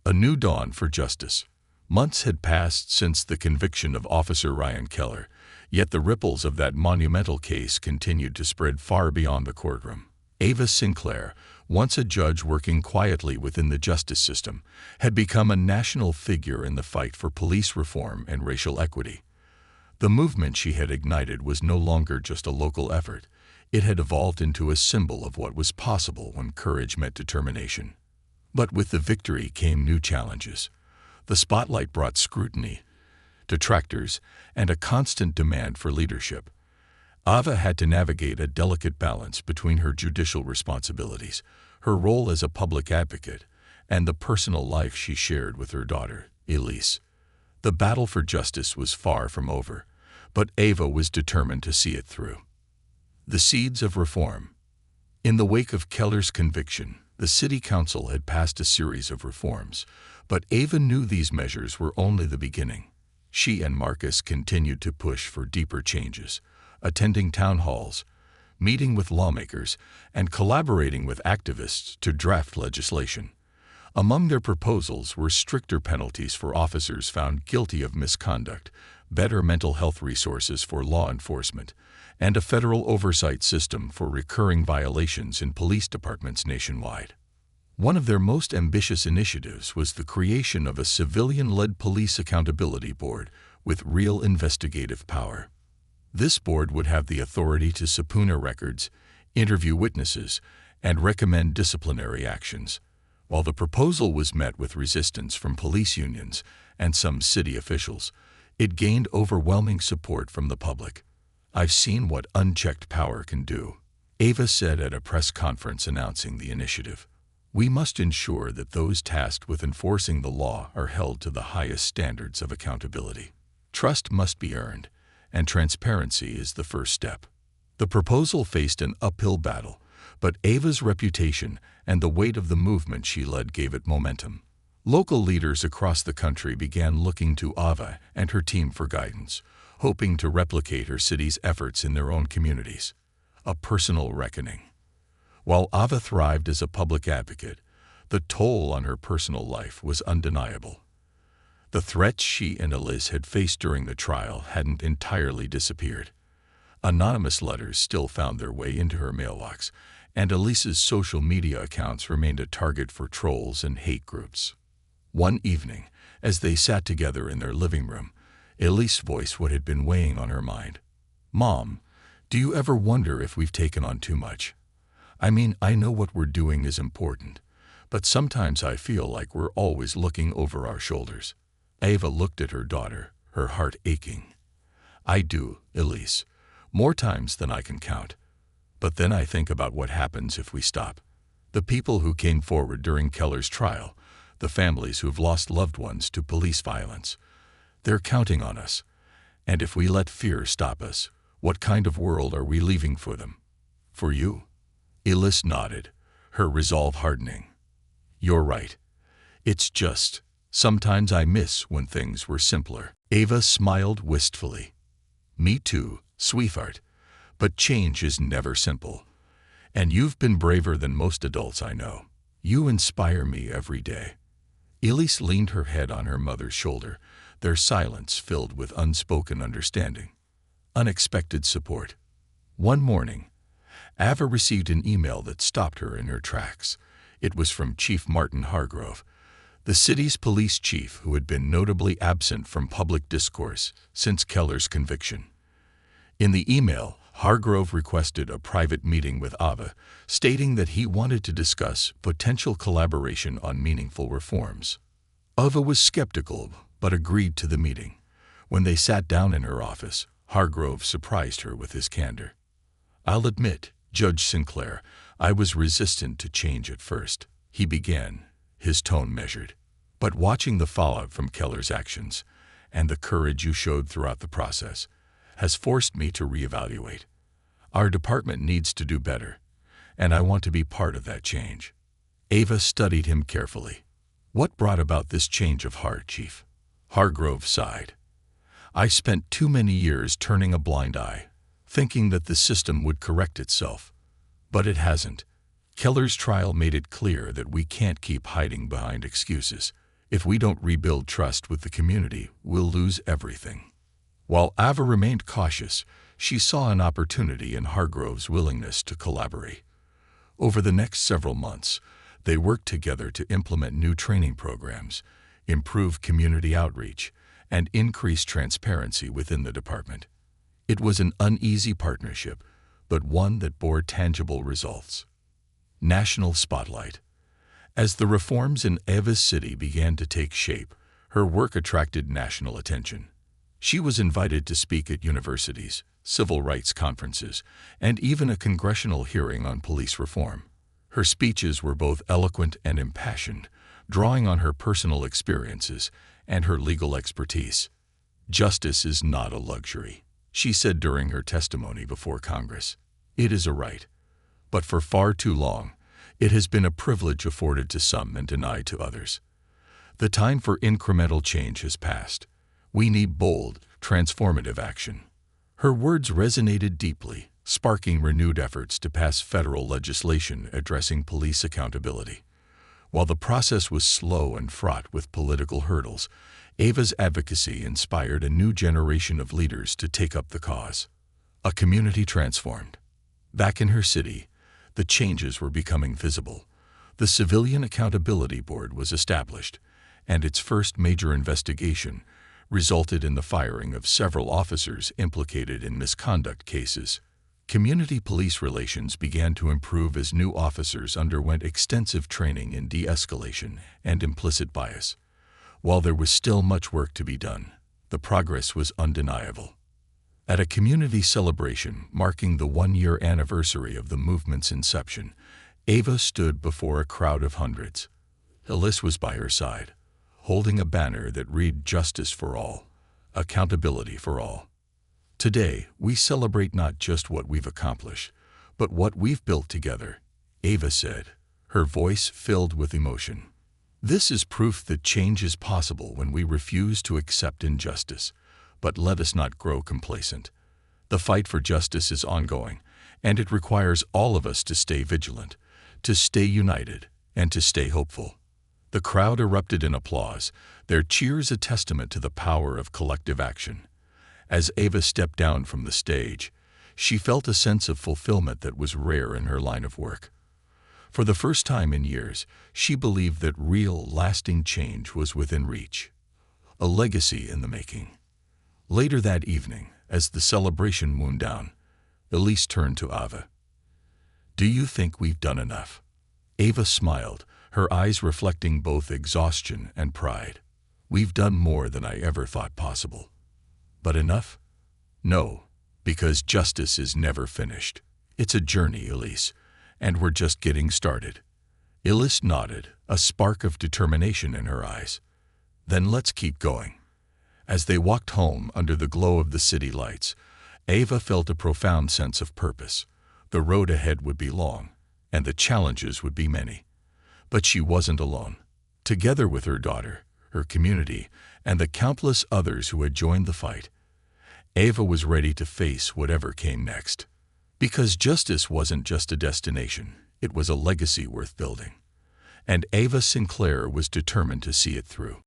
A new dawn for justice. Months had passed since the conviction of Officer Ryan Keller, yet the ripples of that monumental case continued to spread far beyond the courtroom. Ava Sinclair, once a judge working quietly within the justice system, had become a national figure in the fight for police reform and racial equity. The movement she had ignited was no longer just a local effort. It had evolved into a symbol of what was possible when courage met determination. But with the victory came new challenges. The spotlight brought scrutiny, detractors, and a constant demand for leadership. Ava had to navigate a delicate balance between her judicial responsibilities, her role as a public advocate, and the personal life she shared with her daughter, Elise. The battle for justice was far from over, but Ava was determined to see it through. The seeds of reform. In the wake of Keller's conviction, the city council had passed a series of reforms, but Ava knew these measures were only the beginning. She and Marcus continued to push for deeper changes, attending town halls, meeting with lawmakers, and collaborating with activists to draft legislation. Among their proposals were stricter penalties for officers found guilty of misconduct, better mental health resources for law enforcement, and a federal oversight system for recurring violations in police departments nationwide. One of their most ambitious initiatives was the creation of a civilian-led police accountability board with real investigative power. This board would have the authority to subpoena records, interview witnesses, and recommend disciplinary actions. While the proposal was met with resistance from police unions and some city officials, it gained overwhelming support from the public. "I've seen what unchecked power can do," Ava said at a press conference announcing the initiative. "We must ensure that those tasked with enforcing the law are held to the highest standards of accountability. Trust must be earned, and transparency is the first step." The proposal faced an uphill battle, but Ava's reputation and the weight of the movement she led gave it momentum. Local leaders across the country began looking to Ava and her team for guidance, hoping to replicate her city's efforts in their own communities. A personal reckoning. While Ava thrived as a public advocate, the toll on her personal life was undeniable. The threats she and Elise had faced during the trial hadn't entirely disappeared. Anonymous letters still found their way into her mailbox, and Elise's social media accounts remained a target for trolls and hate groups. One evening, as they sat together in their living room, Elise voiced what had been weighing on her mind. "Mom, do you ever wonder if we've taken on too much? I mean, I know what we're doing is important, but sometimes I feel like we're always looking over our shoulders." Ava looked at her daughter, her heart aching. "I do, Elise, more times than I can count. But then I think about what happens if we stop. The people who came forward during Keller's trial, the families who've lost loved ones to police violence, they're counting on us. And if we let fear stop us, what kind of world are we leaving for them? For you?" Elise nodded, her resolve hardening. "You're right. It's just, sometimes I miss when things were simpler." Ava smiled wistfully. "Me too, sweetheart. But change is never simple. And you've been braver than most adults I know. You inspire me every day." Elise leaned her head on her mother's shoulder, their silence filled with unspoken understanding. Unexpected support. One morning, Ava received an email that stopped her in her tracks. It was from Chief Martin Hargrove, the city's police chief who had been notably absent from public discourse since Keller's conviction. In the email, Hargrove requested a private meeting with Ava, stating that he wanted to discuss potential collaboration on meaningful reforms. Ava was skeptical, but agreed to the meeting. When they sat down in her office, Hargrove surprised her with his candor. "I'll admit, Judge Sinclair, I was resistant to change at first," he began, his tone measured. "But watching the fallout from Keller's actions, and the courage you showed throughout the process, has forced me to reevaluate. Our department needs to do better, and I want to be part of that change." Ava studied him carefully. "What brought about this change of heart, Chief?" Hargrove sighed. "I spent too many years turning a blind eye, thinking that the system would correct itself. But it hasn't. Keller's trial made it clear that we can't keep hiding behind excuses. If we don't rebuild trust with the community, we'll lose everything." While Ava remained cautious, she saw an opportunity in Hargrove's willingness to collaborate. Over the next several months, they worked together to implement new training programs, improve community outreach, and increase transparency within the department. It was an uneasy partnership, but one that bore tangible results. National spotlight. As the reforms in Ava's city began to take shape, her work attracted national attention. She was invited to speak at universities, civil rights conferences, and even a congressional hearing on police reform. Her speeches were both eloquent and impassioned, drawing on her personal experiences and her legal expertise. "Justice is not a luxury," she said during her testimony before Congress. "It is a right. But for far too long, it has been a privilege afforded to some and denied to others. The time for incremental change has passed. We need bold, transformative action." Her words resonated deeply, sparking renewed efforts to pass federal legislation addressing police accountability. While the process was slow and fraught with political hurdles, Ava's advocacy inspired a new generation of leaders to take up the cause. A community transformed. Back in her city, the changes were becoming visible. The Civilian Accountability Board was established, and its first major investigation resulted in the firing of several officers implicated in misconduct cases. Community police relations began to improve as new officers underwent extensive training in de-escalation and implicit bias. While there was still much work to be done, the progress was undeniable. At a community celebration marking the one-year anniversary of the movement's inception, Ava stood before a crowd of hundreds. Elise was by her side, holding a banner that read "Justice for all, accountability for all." "Today, we celebrate not just what we've accomplished, but what we've built together," Ava said, her voice filled with emotion. "This is proof that change is possible when we refuse to accept injustice, but let us not grow complacent. The fight for justice is ongoing, and it requires all of us to stay vigilant, to stay united, and to stay hopeful." The crowd erupted in applause, their cheers a testament to the power of collective action. As Ava stepped down from the stage, she felt a sense of fulfillment that was rare in her line of work. For the first time in years, she believed that real, lasting change was within reach. A legacy in the making. Later that evening, as the celebration wound down, Elise turned to Ava. "Do you think we've done enough?" Ava smiled, her eyes reflecting both exhaustion and pride. "We've done more than I ever thought possible." "But enough?" "No, because justice is never finished. It's a journey, Elise, and we're just getting started." Elise nodded, a spark of determination in her eyes. "Then let's keep going." As they walked home under the glow of the city lights, Ava felt a profound sense of purpose. The road ahead would be long, and the challenges would be many. But she wasn't alone. Together with her daughter, her community, and the countless others who had joined the fight, Ava was ready to face whatever came next. Because justice wasn't just a destination, it was a legacy worth building. And Ava Sinclair was determined to see it through.